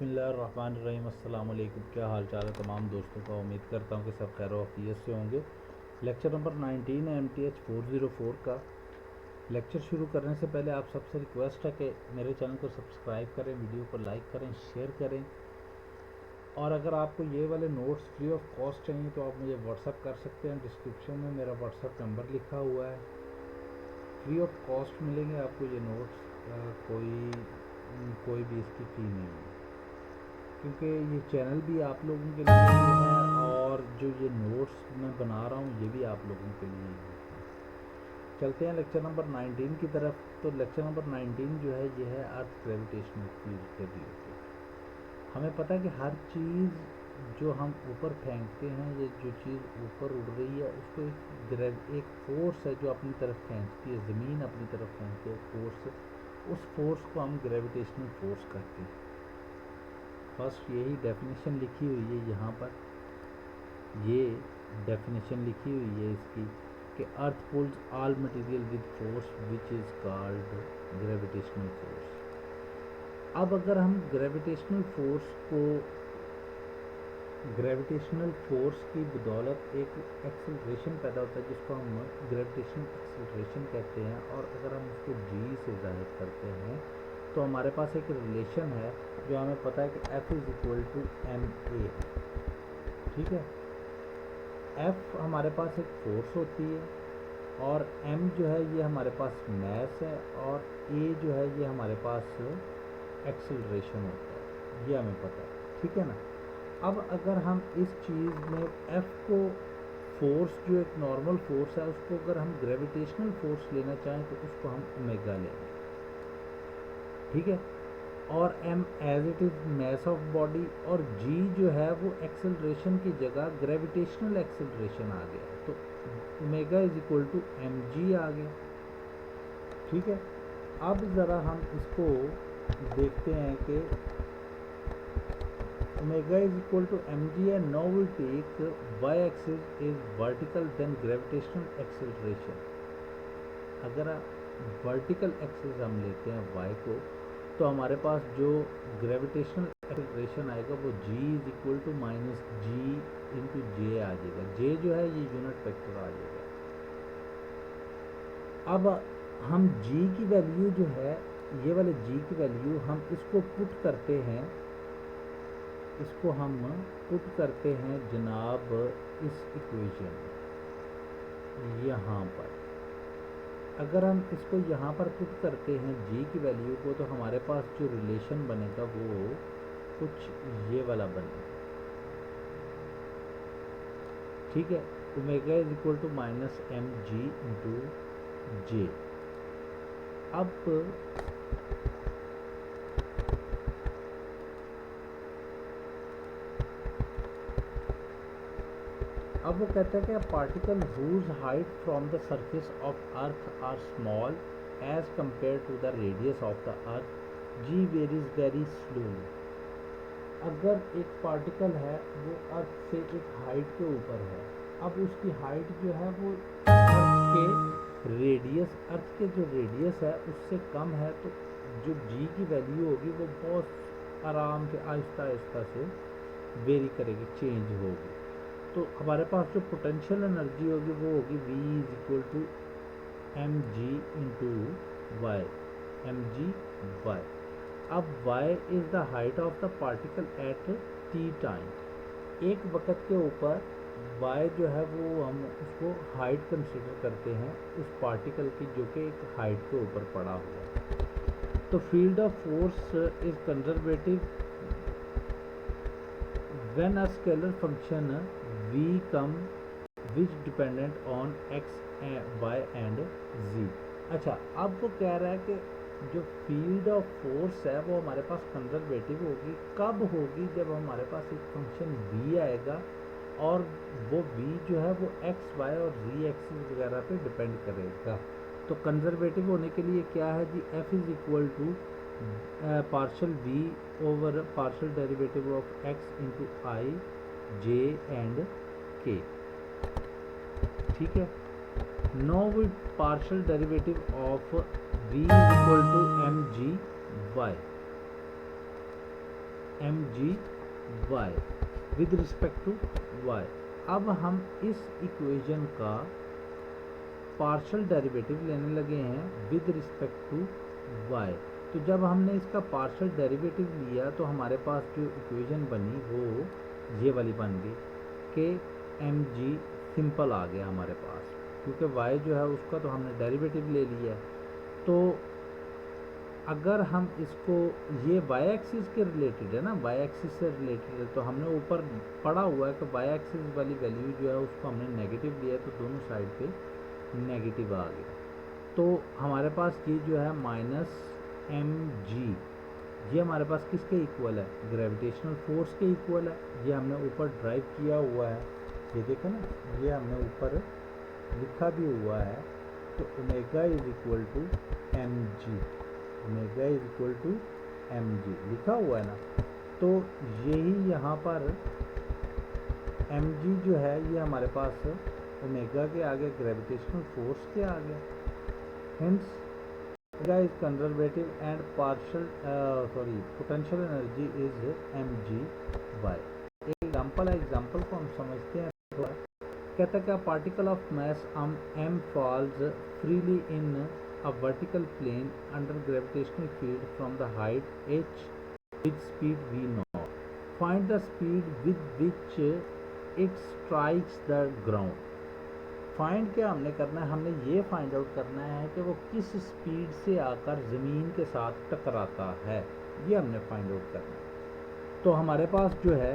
बिस्मिल्लाहिर्रहमानिर्रहीम। अस्सलाम वालेकुम। क्या हाल चाल है तमाम दोस्तों का। उम्मीद करता हूँ कि सब खैर वफियत से होंगे। लेक्चर नंबर 19 है MTH 404 का। लेक्चर शुरू करने से पहले आप सबसे रिक्वेस्ट है कि मेरे चैनल को सब्सक्राइब करें, वीडियो को लाइक करें, शेयर करें। और अगर आपको ये वाले नोट्स फ्री ऑफ कॉस्ट चाहिए तो आप मुझे व्हाट्सअप कर सकते हैं। डिस्क्रिप्शन में मेरा व्हाट्सअप नंबर लिखा हुआ है। फ्री ऑफ कॉस्ट मिलेंगे आपको ये नोट्स। कोई भी इसकी फ़ी नहीं है, क्योंकि ये चैनल भी आप लोगों के लिए ही है और जो ये नोट्स मैं बना रहा हूँ ये भी आप लोगों के लिए ही है। चलते हैं लेक्चर नंबर 19 की तरफ। तो लेक्चर नंबर 19 जो है ये है अर्थ ग्रेविटेशनल फील्ड के रिलेटेड। हमें पता है कि हर चीज़ जो हम ऊपर फेंकते हैं, ये जो चीज़ ऊपर उड़ रही है उसको एक फोर्स है जो अपनी तरफ खींचती है। ज़मीन अपनी तरफ खींचती है फोर्स, उस फोर्स को हम ग्रेविटेशनल फोर्स कहते हैं। फर्स्ट यही डेफिनेशन लिखी हुई है यहाँ पर। ये डेफिनेशन लिखी हुई है इसकी कि earth pulls all material with force which is called gravitational force. अब अगर हम ग्रेविटेशनल फोर्स की बदौलत एक एक्सेलरेशन पैदा होता है जिसको हम ग्रेविटेशनल एक्सेलरेशन कहते हैं, और अगर हम उसको जी से जाहिर करते हैं तो हमारे पास एक रिलेशन है जो हमें पता है कि F is equal to ma है। ठीक है, F हमारे पास एक फोर्स होती है और m जो है ये हमारे पास मैस है और a जो है ये हमारे पास एक्सेलरेशन होता है, ये हमें पता है। ठीक है ना। अब अगर हम इस चीज़ में F को फोर्स जो एक नॉर्मल फोर्स है उसको अगर हम ग्रेविटेशनल फोर्स लेना चाहें तो उसको हम ओमेगा लेंगे। ठीक है, और m as it is mass of body, और g जो है वो एक्सेलरेशन की जगह ग्रेविटेशनल एक्सेलरेशन आ गया, तो omega is equal to mg आ गया। ठीक है, अब ज़रा हम इसको देखते हैं कि omega is equal to mg है। Now we take y axis is vertical then gravitational acceleration. अगर वर्टिकल एक्सिस हम लेते हैं y को तो हमारे पास जो ग्रेविटेशनल एक्सेलरेशन आएगा वो g is equal to minus g into j आ जाएगा। j जो है ये यूनिट वेक्टर आ जाएगा। अब हम g की वैल्यू जो है, ये वाले g की वैल्यू हम इसको पुट करते हैं, इसको हम पुट करते हैं जनाब इस इक्वेशन में यहाँ पर। अगर हम इसको यहाँ पर पुट करते हैं g की वैल्यू को तो हमारे पास जो रिलेशन बनेगा वो कुछ ये वाला बनेगा। ठीक है, omega is equal to minus M ji into J. अब वो कहता है कि particle whose height from the surface of earth are small as compare to the radius of the earth, G varies very slowly. अगर एक particle है वो अर्थ से एक हाइट के ऊपर है, अब उसकी हाइट जो है वो अर्थ के जो रेडियस है उससे कम है, तो जो जी की वैल्यू होगी वो बहुत आराम से आहिस्ता आहिस्ता से वेरी करेगी, चेंज होगी। तो हमारे पास जो पोटेंशियल एनर्जी होगी वो होगी V is equal to m ji into y, m g y. अब y is the height of the particle at t time. एक वक्त के ऊपर y जो है वो हम उसको हाइट कंसिडर करते हैं उस पार्टिकल की जो कि एक हाइट के ऊपर पड़ा हुआ है। तो field of force is conservative when a scalar function v come which dependent on x, y and z। अच्छा, अब वो कह रहा है कि जो फील्ड ऑफ फोर्स है वो हमारे पास कंजर्वेटिव होगी। कब होगी? जब हमारे पास एक फंक्शन v आएगा और वो v जो है वो x, y और z एक्सिस वगैरह पे डिपेंड करेगा। तो कंजर्वेटिव होने के लिए क्या है जी, f is equal to partial v over partial derivative of x into i j and k. ठीक है, no with partial derivative of v is equal to m g y. mgy with respect to y। अब हम इस equation का partial derivative लेने लगे हैं with respect to y। तो जब हमने इसका पार्शियल डेरिवेटिव लिया तो हमारे पास जो इक्वेशन बनी वो ये वाली बन गई कि mg सिंपल आ गया हमारे पास, क्योंकि y जो है उसका तो हमने डेरिवेटिव ले लिया है। तो अगर हम इसको, ये y एक्सिस के रिलेटेड है ना, y एक्सिस से रिलेटेड है, तो हमने ऊपर पढ़ा हुआ है कि y एक्सिस वाली वैल्यू जो है उसको हमने नेगेटिव लिया, तो दोनों साइड पे नेगेटिव आ गया। तो हमारे पास ये जो है माइनस mg, ये हमारे पास किसके इक्वल है, ग्रेविटेशनल फोर्स के इक्वल है। ये हमने ऊपर ड्राइव किया हुआ है, ये देखो ना, ये हमने ऊपर लिखा भी हुआ है। तो omega is equal to mg, omega is equal to mg लिखा हुआ है ना। तो यही यहाँ पर mg जो है ये हमारे पास ओमेगा के आगे ग्रेविटेशनल फोर्स के आगे, hence omega is conservative and partial potential energy is mg by. एक एग्जांपल है, एग्जांपल को हम समझते हैं थोड़ा। कहता है कि particle of mass m falls freely in a vertical plane under gravitational field from the height h with speed v naught. Find the speed with which it strikes the ground. Find क्या हमने करना है, हमने ये find out करना है कि वो किस स्पीड से आकर ज़मीन के साथ टकराता है, ये हमने फाइंड आउट करना है। तो हमारे पास जो है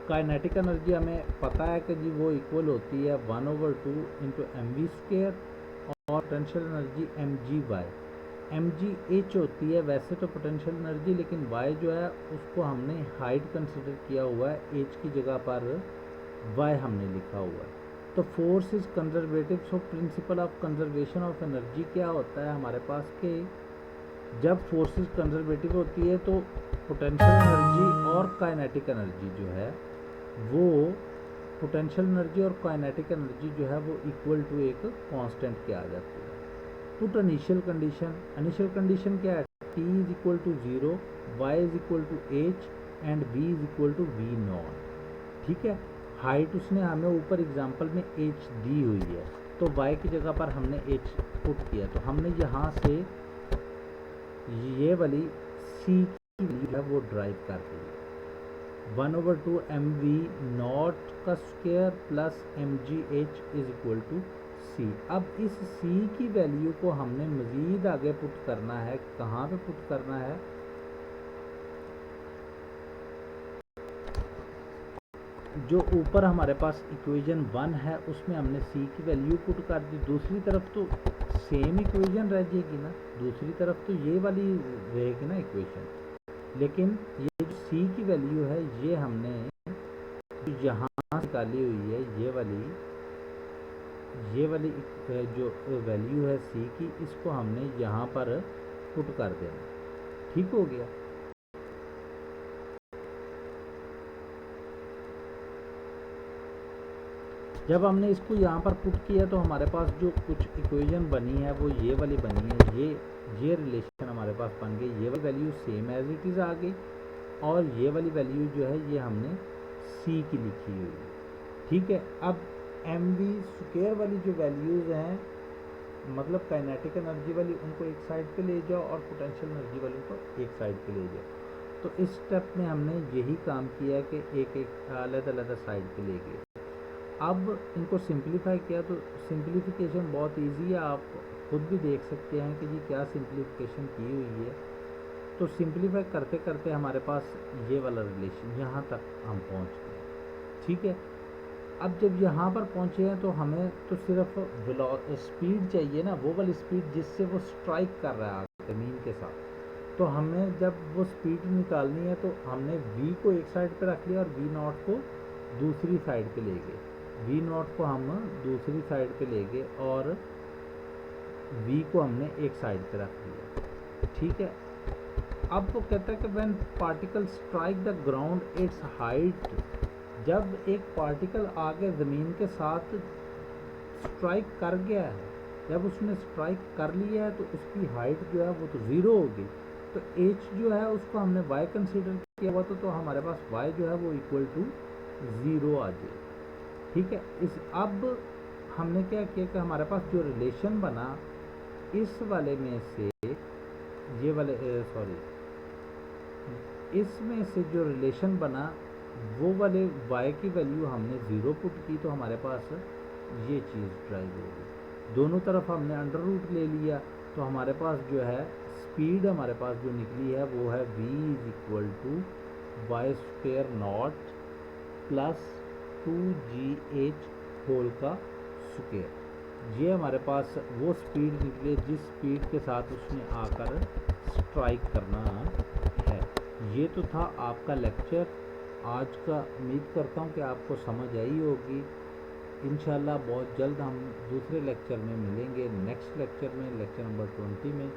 काइनेटिक एनर्जी हमें पता है कि जी वो इक्वल होती है 1/2 इंटू mv² और potential energy mg/, mg h होती है वैसे तो पोटेंशियल एनर्जी, लेकिन y जो है उसको हमने हाइट कंसिडर किया हुआ है, h की जगह पर y हमने लिखा हुआ है। तो force is conservative, so principle of conservation of energy क्या होता है हमारे पास के, जब फोर्सेस कंजर्वेटिव होती है तो पोटेंशियल एनर्जी और काइनेटिक एनर्जी जो है वो, पोटेंशियल एनर्जी और काइनेटिक एनर्जी जो है वो इक्वल टू एक कांस्टेंट के आ जाती है। Put initial condition, initial condition क्या है, t is equal to 0, y is equal to h and v is equal to v naught. ठीक है, हाइट उसने हमें ऊपर एग्जांपल में h दी हुई है, तो y की जगह पर हमने h पुट किया, तो हमने यहाँ से ये वाली c की वैल्यू है वो ड्राइव कर दी, 1/2 mv नॉट का square plus mg h is equal to c। अब इस c की वैल्यू को हमने मज़ीद आगे पुट करना है, कहाँ पे पुट करना है, जो ऊपर हमारे पास इक्वेशन 1 है उसमें हमने c की वैल्यू पुट कर दी, दूसरी तरफ तो सेम इक्वेशन रह जाएगी ना, दूसरी तरफ तो ये वाली रहेगी ना इक्वेशन, लेकिन ये जो c की वैल्यू है ये हमने यहाँ निकाली हुई है, ये वाली जो वैल्यू है c की, इसको हमने यहाँ पर पुट कर देना। ठीक हो गया। जब हमने इसको यहाँ पर पुट किया तो हमारे पास जो कुछ इक्वेशन बनी है वो ये वाली बनी है, ये रिलेशन हमारे पास बन गई, ये वाली value same as it is आ गई और ये वाली वैल्यू जो है ये हमने c की लिखी हुई है। ठीक है, अब mv² वाली जो वैल्यूज़ हैं, मतलब काइनेटिक एनर्जी वाली, उनको एक साइड पे ले जाओ और पोटेंशियल एनर्जी वाली को एक साइड पे ले जाओ। तो इस स्टेप में हमने यही काम किया कि एक एक अलग-अलग साइड पे ले गए। अब इनको सिंप्लीफाई किया तो सिंप्लीफिकेशन बहुत इजी है, आप खुद भी देख सकते हैं कि जी क्या सिंप्लीफिकेशन की हुई है। तो सिंप्लीफाई करते करते हमारे पास ये वाला रिलेशन यहाँ तक हम पहुँच गए। ठीक है, अब जब यहाँ पर पहुँचे हैं तो हमें तो सिर्फ स्पीड चाहिए ना, वो वाली स्पीड जिससे वो स्ट्राइक कर रहा है ज़मीन के साथ। तो हमें जब वो स्पीड निकालनी है तो हमने v को एक साइड पे रख लिया और v नॉट को दूसरी साइड पे ले गए, v नॉट को हम दूसरी साइड पे ले गए और v को हमने एक साइड पे रख लिया। ठीक है, अब वो कहता है कि when particle strike the ground it's height, जब एक पार्टिकल आगे ज़मीन के साथ स्ट्राइक कर गया है, जब उसने स्ट्राइक कर लिया है तो उसकी हाइट जो है वो तो ज़ीरो होगी। तो h जो है उसको हमने y कंसीडर किया हुआ तो हमारे पास y जो है वो इक्वल टू 0 आ जाए। ठीक है, इस अब हमने क्या किया कि हमारे पास जो रिलेशन बना इस वाले में से ये वाले सॉरी इसमें से जो रिलेशन बना वो वाले y की वैल्यू हमने 0 पुट की तो हमारे पास ये चीज़ ड्राइव होगी। दोनों तरफ हमने अंडर रूट ले लिया तो हमारे पास जो है स्पीड हमारे पास जो निकली है वो है v is equal to y square naught plus 2gh whole का स्क्वेयर। ये हमारे पास वो स्पीड निकली जिस स्पीड के साथ उसने आकर स्ट्राइक करना है। ये तो था आपका लेक्चर आज का। उम्मीद करता हूँ कि आपको समझ आई होगी। इंशाल्लाह बहुत जल्द हम दूसरे लेक्चर में मिलेंगे, नेक्स्ट लेक्चर में, लेक्चर नंबर 20 में।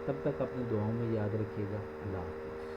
तब तक अपनी दुआओं में याद रखिएगा। अल्लाह।